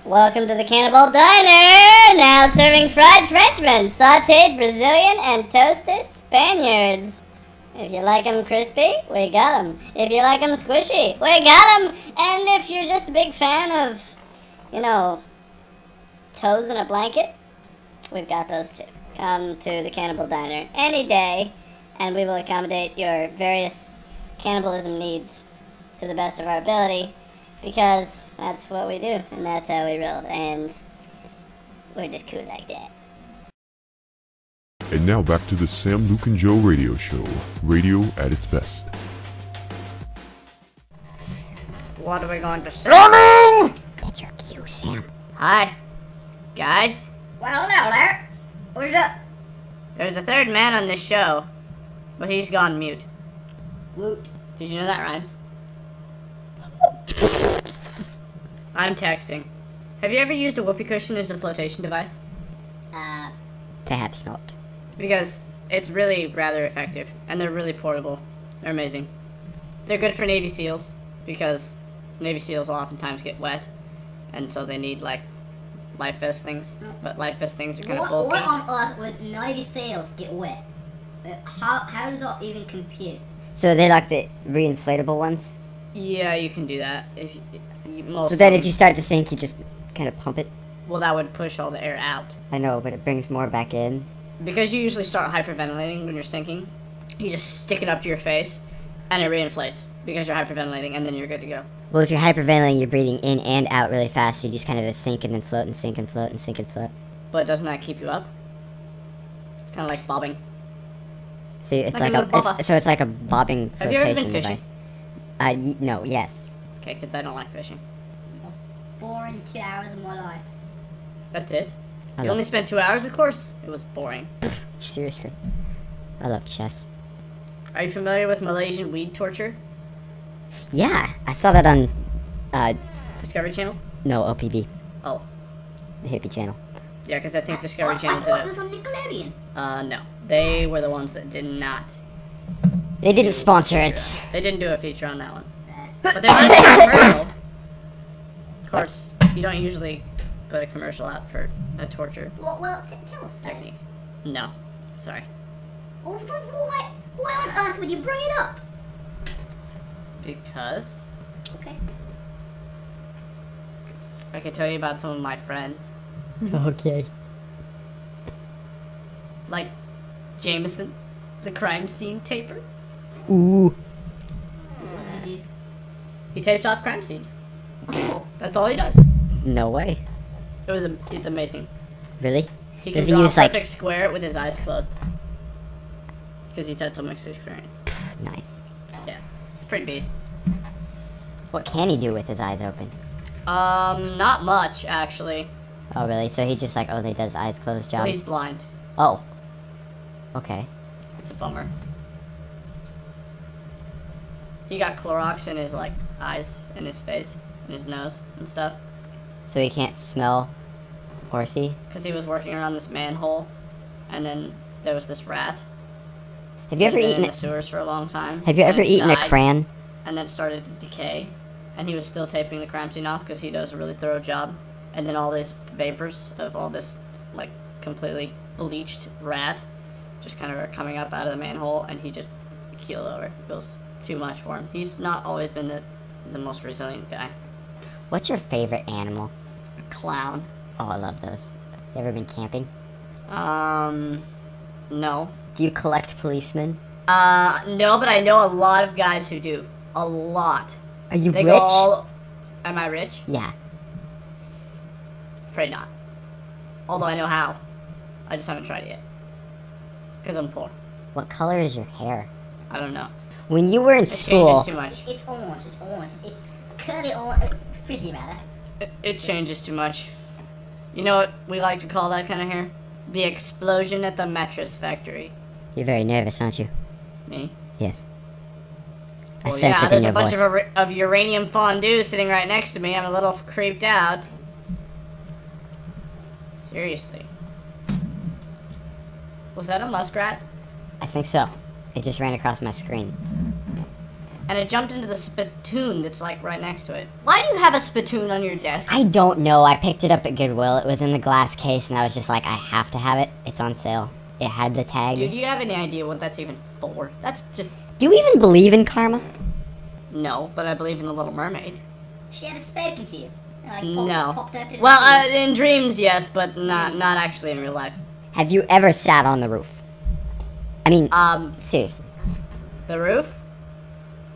Welcome to the Cannibal Diner! Now serving fried Frenchmen, sauteed Brazilian, and toasted Spaniards. If you like them crispy, we got them. If you like them squishy, we got them. And if you're just a big fan of, you know, toes in a blanket, we've got those too. Come to the Cannibal Diner any day, and we will accommodate your various cannibalism needs to the best of our ability, because that's what we do, and that's how we roll, and we're just cool like that. And now back to the Sam, Luke, and Joe radio show. Radio at its best. What are we going to say? Rolling! That's your cue, Sam. Hi, guys. Well, hello there. What's up? There's a third man on this show, but he's gone mute. Woot. Did you know that rhymes? I'm texting. Have you ever used a whoopee cushion as a flotation device? Perhaps not. Because it's really rather effective, and they're really portable. They're amazing. They're good for Navy SEALs, because Navy SEALs oftentimes get wet, and so they need, like, life vest things. But life vest things are kind of bulky. What on earth would Navy SEALs get wet? How does that even compute? So they like the reinflatable ones? Yeah, you can do that. So then if you start to sink, you just kind of pump it? Well, that would push all the air out. I know, but it brings more back in. Because you usually start hyperventilating when you're sinking, you just stick it up to your face, and it reinflates, because you're hyperventilating, and then you're good to go. Well, if you're hyperventilating, you're breathing in and out really fast, so you just kind of sink and then float and sink and float and sink and float. But doesn't that keep you up? It's kind of like bobbing. So it's like a bobbing Have you ever flotation been fishing? device. No, yes. Okay, because I don't like fishing. Most boring 2 hours of my life. That's it? I You only spent 2 hours, of course? It was boring. Seriously. I love chess. Are you familiar with Malaysian weed torture? Yeah, I saw that on, Discovery Channel? no, OPB, Oh. the hippie channel. Yeah, because I think Discovery Channel did it. was on Nickelodeon. No. They were the ones that did not. They didn't sponsor it. They didn't do a feature on that one. But they wanted to do a commercial. Of course, you don't usually put a commercial out for a torture Well, tell us that. technique. No. Sorry. Oh, for what? Why on earth would you bring it up? Because Okay. I could tell you about some of my friends. Okay. Like Jameson, the crime scene taper. Ooh. What does he do? He tapes off crime scenes. That's all he does. No way. It's amazing. Really? He Does can he draw use, a like- perfect square with his eyes closed. Because he's had so much experience. Nice. Yeah, it's pretty beast. What can he do with his eyes open? Not much actually. Oh, really? So he just like only does eyes closed Well, jobs? he's blind. Oh. Okay. It's a bummer. He got Clorox in his like eyes, and his face, and his nose and stuff. So he can't smell horsey? Because he was working around this manhole, and then there was this rat. Have you ever He'd been eaten in the sewers for a long time? Have you and ever it eaten a died, crayon? And then started to decay, and he was still taping the crime scene off because he does a really thorough job. And then all these vapors of all this like completely bleached rat just kind of are coming up out of the manhole, and he just keeled over. It was too much for him. He's not always been the most resilient guy. What's your favorite animal? A clown. Oh, I love those. You ever been camping? No. Do you collect policemen? No, but I know a lot of guys who do. A lot. Are you They rich? go all... Am I rich? Yeah. Afraid not. Although I know how. I just haven't tried it yet. Because I'm poor. What color is your hair? I don't know. When you were in It school, changes too much. it's orange. It's curly orange, frizzy rather. It changes too much. You know what we like to call that kind of hair? The explosion at the mattress factory. You're very nervous, aren't you? Me? Yes. I Well, sense yeah, it in there's your a bunch voice. of uranium fondue sitting right next to me. I'm a little creeped out. Seriously. Was that a muskrat? I think so. It just ran across my screen. and it jumped into the spittoon that's like right next to it. Why do you have a spittoon on your desk? I don't know. I picked it up at Goodwill. It was in the glass case, and I was just like, I have to have it. It's on sale. It had the tag. Dude, do you have any idea what that's even for? That's just... Do you even believe in karma? No, but I believe in the Little Mermaid. She ever spoken to you? Like, No. popped up in Well, the sea? in dreams, yes, but not actually in real life. Have you ever sat on the roof? I mean, seriously. The roof?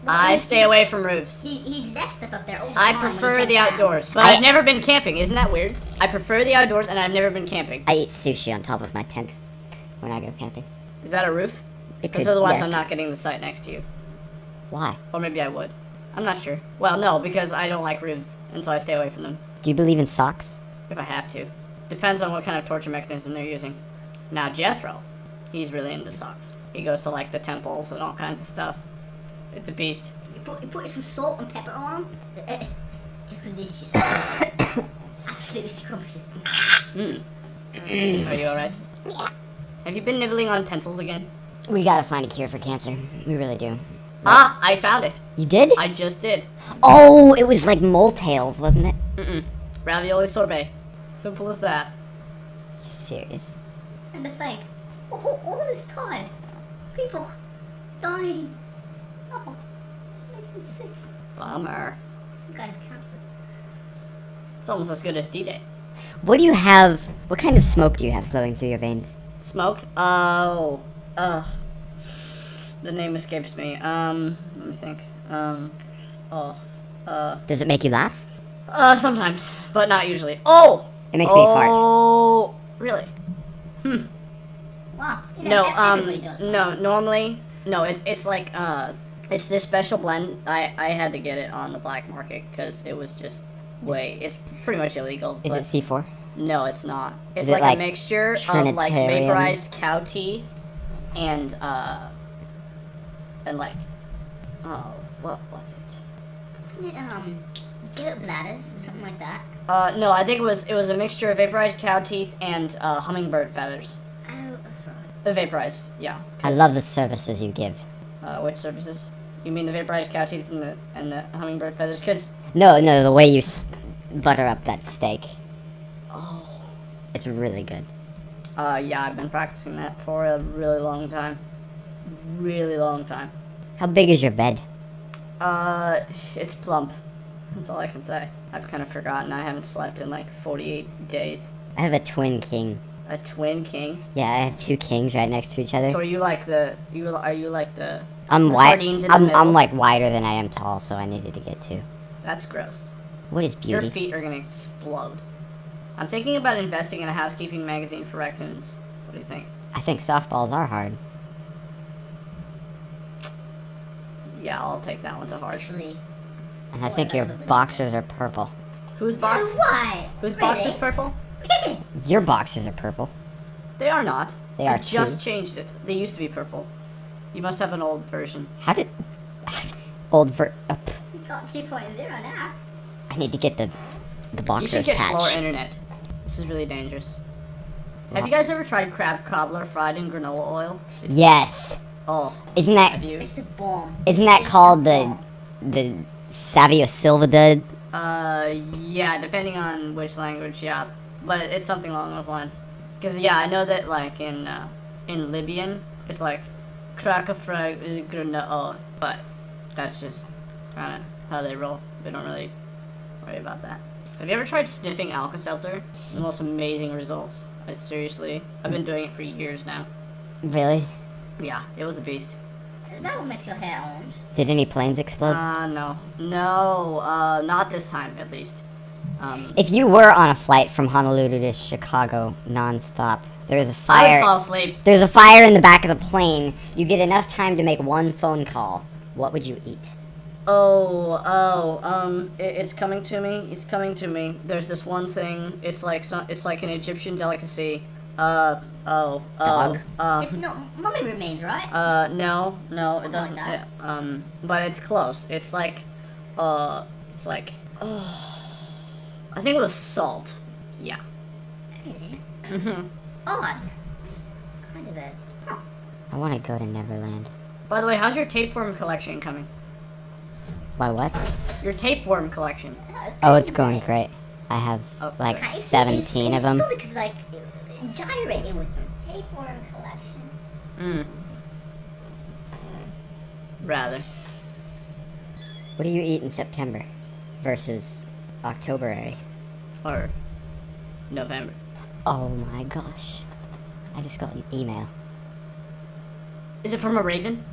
Well, I stay away from roofs. He's left stuff up there all the I time when he prefer jumps the down. outdoors, but I've never been camping. Isn't that weird? I prefer the outdoors, and I've never been camping. I eat sushi on top of my tent when I go camping. Is that a roof? It Because could, otherwise yes. I'm not getting the site next to you. Why? Or maybe I would. I'm not sure. Well, no, because I don't like roofs, and so I stay away from them. Do you believe in socks? If I have to. Depends on what kind of torture mechanism they're using. Now, Jethro, he's really into socks. He goes to, like, the temples and all kinds of stuff. It's a beast. You put some salt and pepper on them? Delicious. Absolutely scrumptious. Are you alright? Yeah. Have you been nibbling on pencils again? We gotta find a cure for cancer. We really do. Ah, I found it. You did? I just did. Oh, it was like moletails, wasn't it? Ravioli sorbet. Simple as that. Serious. And to think, all this time, people dying. Oh, this makes me sick. Bummer. Some kind of cancer. It's almost as good as D-Day. What do you have? What kind of smoke do you have flowing through your veins? Smoke? Oh. The name escapes me. Let me think. Does it make you laugh? Sometimes, but not usually. Oh! It makes me fart. Oh, really? Wow. You No, know, everybody does that. no, normally, no, it's like, it's this special blend. I had to get it on the black market because it was just it's pretty much illegal. Is but it C4? No, it's not. It's Is it like, like a mixture of like Trinitarian? vaporized cow teeth and like, oh, what was it? Wasn't it, goat bladders or something like that? No, I think it was a mixture of vaporized cow teeth and hummingbird feathers. Oh, that's right. Vaporized, yeah. I love the services you give. Which services? You mean the vaporized cow teeth and the hummingbird feathers? Cause No, the way you butter up that steak. oh, It's really good. yeah, I've been practicing that for a really long time. Really long time. How big is your bed? It's plump. That's all I can say. I've kind of forgotten. I haven't slept in like 48 days. I have a twin king. A twin king. Yeah, I have two kings right next to each other. So are you like the I'm the wide. sardines in the middle? I'm like wider than I am tall, so I needed to get two. That's gross. What is Your beauty? feet are gonna explode. I'm thinking about investing in a housekeeping magazine for raccoons. What do you think? I think softballs are hard. Yeah, I'll take that one to heart. Actually, And I think your boxers are purple. Whose no, box? why? Whose box is Really? purple? Your boxers are purple. They are not. They I are just too. changed it. They used to be purple. You must have an old version. How did... Old He's got 2.0 now. I need to get the You boxers should get slower patch. internet. This is really dangerous. Have you guys ever tried crab cobbler fried in granola oil? It's, Yes. oh, Isn't that... have you? It's a bomb. Isn't that It's called a the bomb. Savio Silva dud? Yeah, depending on which language, yeah. But it's something along those lines. Because, yeah, I know that, like, in Libyan, it's like, kraka frag granola. But that's just kind of how they roll. They don't really worry about that. Have you ever tried sniffing Alka-Seltzer? The most amazing results. I've been doing it for years now. Really? Yeah, it was a beast. Is that what makes your hair orange? Did any planes explode? No, not this time, at least. If you were on a flight from Honolulu to Chicago non-stop, there's a I would fire. fall asleep. There's a fire in the back of the plane. You get enough time to make one phone call. What would you eat? It's coming to me. It's coming to me. There's this one thing. It's like an Egyptian delicacy. Dog? It's not mummy remains, right? No, it Something like doesn't. that. But it's close. It's like, I think it was salt. Yeah. Really? Mm-hmm. Odd. Kind of a... Huh. I want to go to Neverland. By the way, how's your tapeworm collection coming? Why what? Your tapeworm collection. Oh, it's going great. I have Oh, like okay. 17 of them. His stomach is like gyrating with them. Tapeworm collection. Mm. Rather. What do you eat in September versus October? Or November. Oh my gosh. I just got an email. Is it from a raven?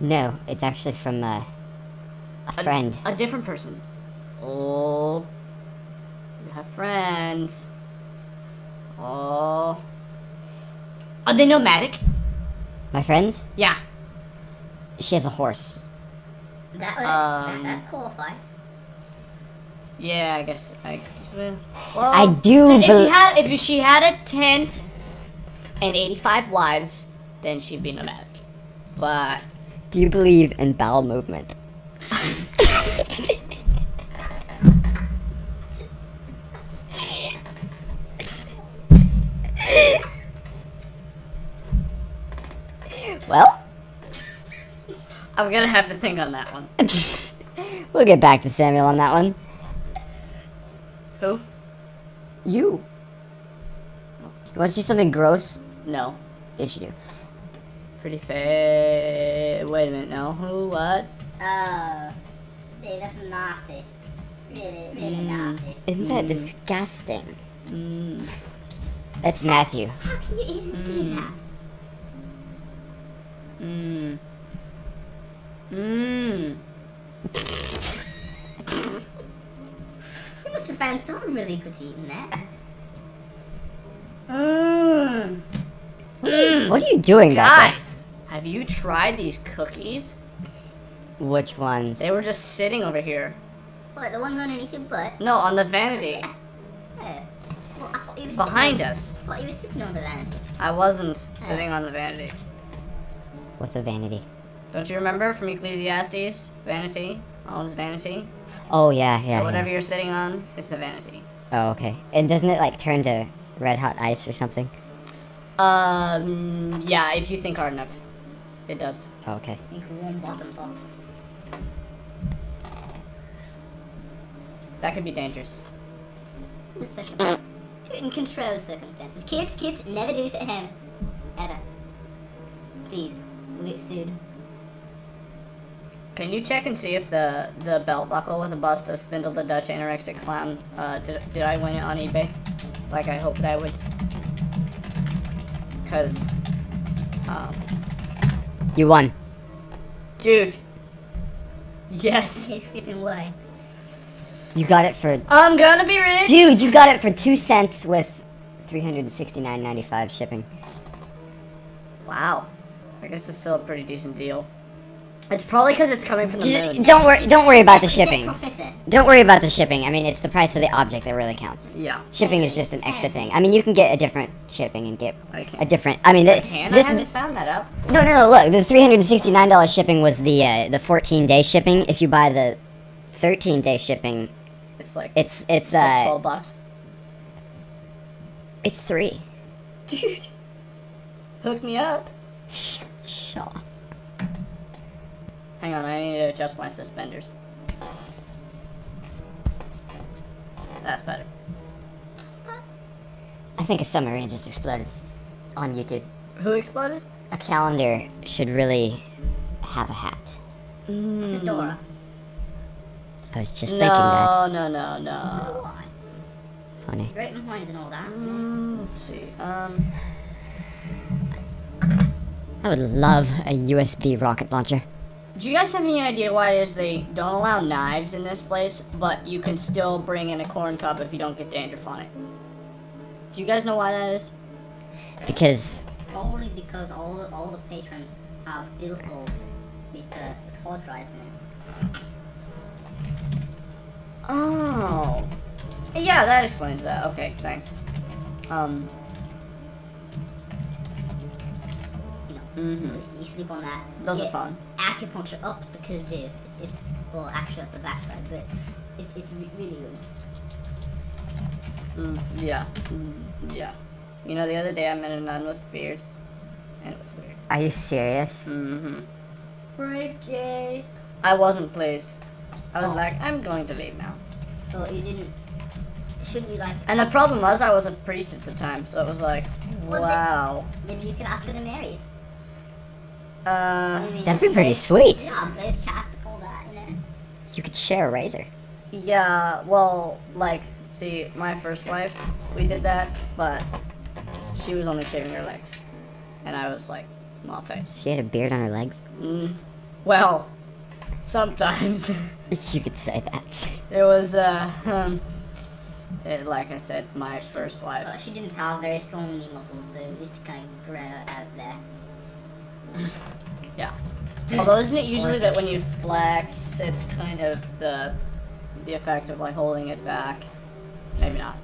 No, it's actually from a friend. A different person. Oh. You have friends. Oh. Are they nomadic? My friends? Yeah. She has a horse. That qualifies. Yeah, I guess. Well, I do if she had a tent and 85 wives, then she'd be nomadic. But Do you believe in bowel movement? Well, I'm gonna have to think on that one. we'll get back to Samuel on that one. Who? You. You want to see something gross? No. Yes, you do. Pretty fair. Wait a minute. No. Who? What? Dude, that's nasty. Really nasty. Isn't that disgusting? Mm. That's Matthew. How can you even do that? Mm. Mm. You must have found something really good to eat in there. Mm. What are you doing back Guys, have you tried these cookies? there? Which ones? They were just sitting over here. What, the ones underneath your butt? No, on the vanity. Yeah. Well, I thought you were Behind sitting us. I thought you were sitting on the vanity. I wasn't sitting on the vanity. What's a vanity? Don't you remember from Ecclesiastes? Vanity. All is vanity. Oh, yeah, yeah. So whatever yeah. you're sitting on, it's the vanity. Oh, okay. And doesn't it, like, turn to red hot ice or something? Yeah, if you think hard enough. It does. Oh, okay. Think warm bottom thoughts. That could be dangerous. The second. Do it in controlled circumstances. Kids, never do this at home. Ever. Please. We'll get sued. Can you check and see if the belt buckle with a bust of Spindle the Dutch Anorexic Clown, did I win it on eBay? Like I hoped I would. Cause, You won. dude. Yes. Hey, flipping way. You got it for... I'm gonna be rich! Dude, you got it for 2 cents with $369.95 shipping. Wow. I guess it's still a pretty decent deal. It's probably because it's coming from the moon. Don't worry about the shipping. Professor. Don't worry about the shipping. I mean, it's the price of the object that really counts. Yeah. Shipping is just an extra thing. I mean, you can get a different shipping and get I can. a different... I mean, I haven't found that up. No, look, the $369 shipping was the 14-day shipping. If you buy the 13-day shipping, It's like it's like $12. it's 3. Dude. Hook me up. Sure. Hang on, I need to adjust my suspenders. That's better. I think a submarine just exploded on YouTube. Who exploded? A calendar should really have a hat. Fedora. I was just thinking that. No. Funny. Great minds and all that. Let's see. I would love a USB rocket launcher. Do you guys have any idea why it is they don't allow knives in this place, but you can still bring in a corn cob if you don't get dandruff on it? Do you guys know why that is? Because Probably because all the patrons have billfolds with hard drives in it. Oh. Yeah, that explains that. Okay, thanks. So you sleep on that. Those get are fun. Acupuncture up the kazoo. It's well actually up the backside, but it's really good. Yeah. Yeah. You know, the other day I met a nun with a beard, and it was weird. are you serious? Freaky. I wasn't pleased. I was like, I'm going to leave now. So you didn't... Shouldn't you, like... And the problem was I was a priest at the time, so it was like, Well, wow. Maybe you could ask her to marry you. That'd be pretty sweet. Yeah, both Catholic, all that, you know. You could share a razor. Yeah, well, like, see, my first wife, we did that, but she was only shaving her legs. And I was like, small face. She had a beard on her legs. Well, sometimes. You could say that. It was, like I said, my first wife. She didn't have very strong knee muscles, so it used to kind of grow out there. Yeah. Although isn't it usually that when you flex, it's kind of the effect of like holding it back? Maybe not.